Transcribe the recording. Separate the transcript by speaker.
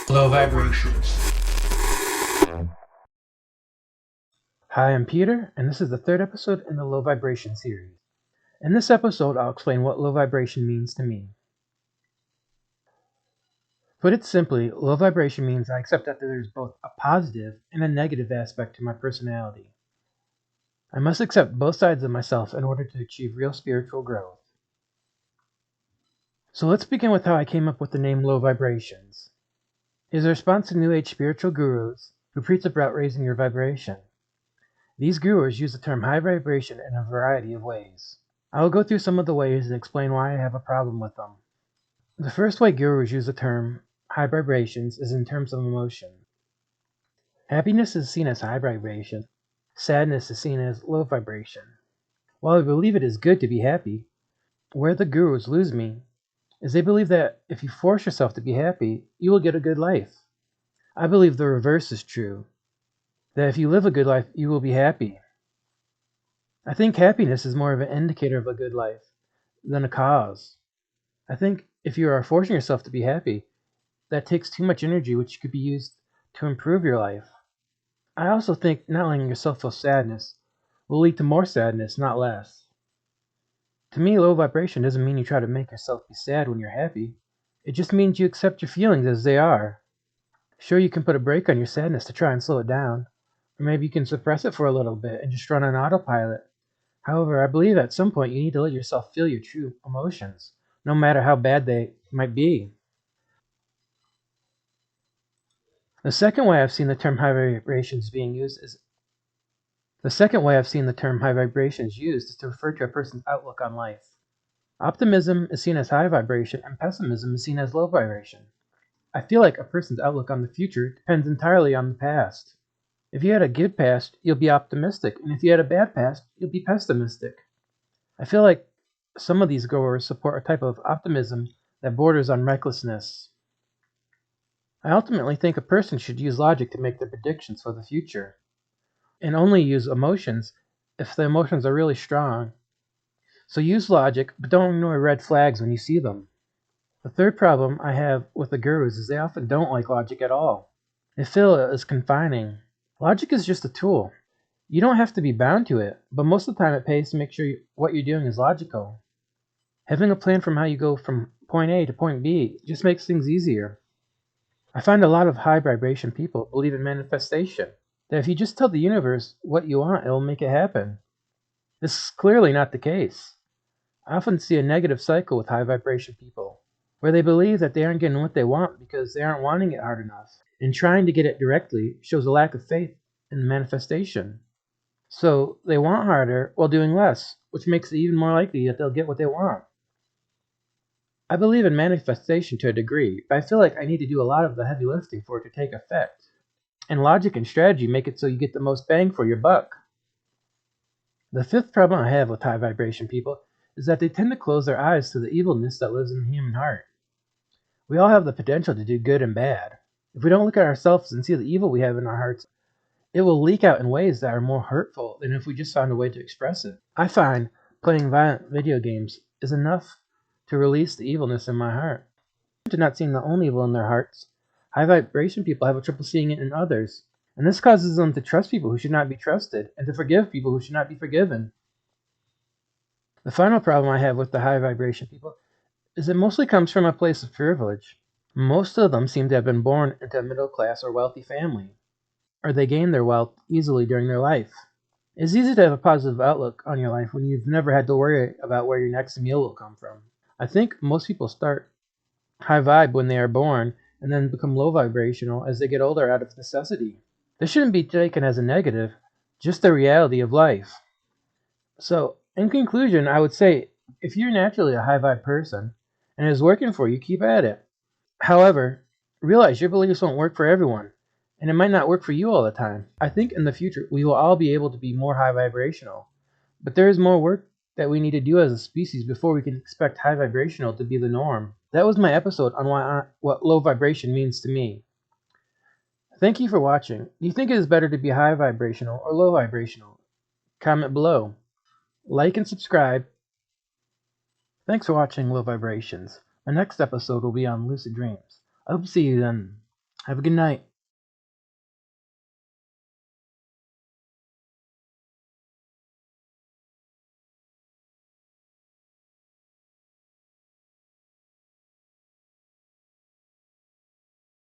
Speaker 1: Low vibrations. Hi, I'm Peter, and this is the third episode in the Low Vibration series. In this episode, I'll explain what low vibration means to me. Put it simply, low vibration means I accept that there is both a positive and a negative aspect to my personality. I must accept both sides of myself in order to achieve real spiritual growth. So let's begin with how I came up with the name Low Vibrations. It is a response to New Age spiritual gurus who preach about raising your vibration. These gurus use the term high vibration in a variety of ways. I will go through some of the ways and explain why I have a problem with them. The first way gurus use the term high vibrations is in terms of emotion. Happiness is seen as high vibration. Sadness is seen as low vibration. While I believe it is good to be happy, where the gurus lose me is they believe that if you force yourself to be happy, you will get a good life. I believe the reverse is true, that if you live a good life, you will be happy. I think happiness is more of an indicator of a good life than a cause. I think if you are forcing yourself to be happy, that takes too much energy which could be used to improve your life. I also think not letting yourself feel sadness will lead to more sadness, not less. To me, low vibration doesn't mean you try to make yourself be sad when you're happy. It just means you accept your feelings as they are. Sure, you can put a brake on your sadness to try and slow it down, or maybe you can suppress it for a little bit and just run on autopilot. However, I believe at some point you need to let yourself feel your true emotions, no matter how bad they might be. The second way I've seen the term high vibrations used is to refer to a person's outlook on life. Optimism is seen as high vibration and pessimism is seen as low vibration. I feel like a person's outlook on the future depends entirely on the past. If you had a good past, you'll be optimistic, and if you had a bad past, you'll be pessimistic. I feel like some of these growers support a type of optimism that borders on recklessness. I ultimately think a person should use logic to make their predictions for the future, and only use emotions if the emotions are really strong. So use logic, but don't ignore red flags when you see them. The third problem I have with the gurus is they often don't like logic at all. They feel it is confining. Logic is just a tool. You don't have to be bound to it, but most of the time it pays to make sure what you're doing is logical. Having a plan from how you go from point A to point B just makes things easier. I find a lot of high vibration people believe in manifestation, that if you just tell the universe what you want, it will make it happen. This is clearly not the case. I often see a negative cycle with high vibration people, where they believe that they aren't getting what they want because they aren't wanting it hard enough, and trying to get it directly shows a lack of faith in manifestation. So they want harder while doing less, which makes it even more likely that they'll get what they want. I believe in manifestation to a degree, but I feel like I need to do a lot of the heavy lifting for it to take effect. And logic and strategy make it so you get the most bang for your buck. The fifth problem I have with high vibration people is that they tend to close their eyes to the evilness that lives in the human heart. We all have the potential to do good and bad. If we don't look at ourselves and see the evil we have in our hearts, it will leak out in ways that are more hurtful than if we just found a way to express it. I find playing violent video games is enough to release the evilness in my heart. To not seeing the only evil in their hearts, high vibration people have a trouble seeing it in others, and this causes them to trust people who should not be trusted and to forgive people who should not be forgiven. The final problem I have with the high vibration people is it mostly comes from a place of privilege. Most of them seem to have been born into a middle class or wealthy family, or they gain their wealth easily during their life. It's easy to have a positive outlook on your life when you've never had to worry about where your next meal will come from. I think most people start high vibe when they are born and then become low vibrational as they get older out of necessity. This shouldn't be taken as a negative, just the reality of life. So, in conclusion, I would say if you're naturally a high vibe person and it is working for you, keep at it. However, realize your beliefs won't work for everyone, and it might not work for you all the time. I think in the future we will all be able to be more high vibrational, but there is more work that we need to do as a species before we can expect high vibrational to be the norm. That was my episode on what low vibration means to me. Thank you for watching. Do you think it is better to be high vibrational or low vibrational? Comment below. Like and subscribe. Thanks for watching Low Vibrations. My next episode will be on lucid dreams. I hope to see you then. Have a good night.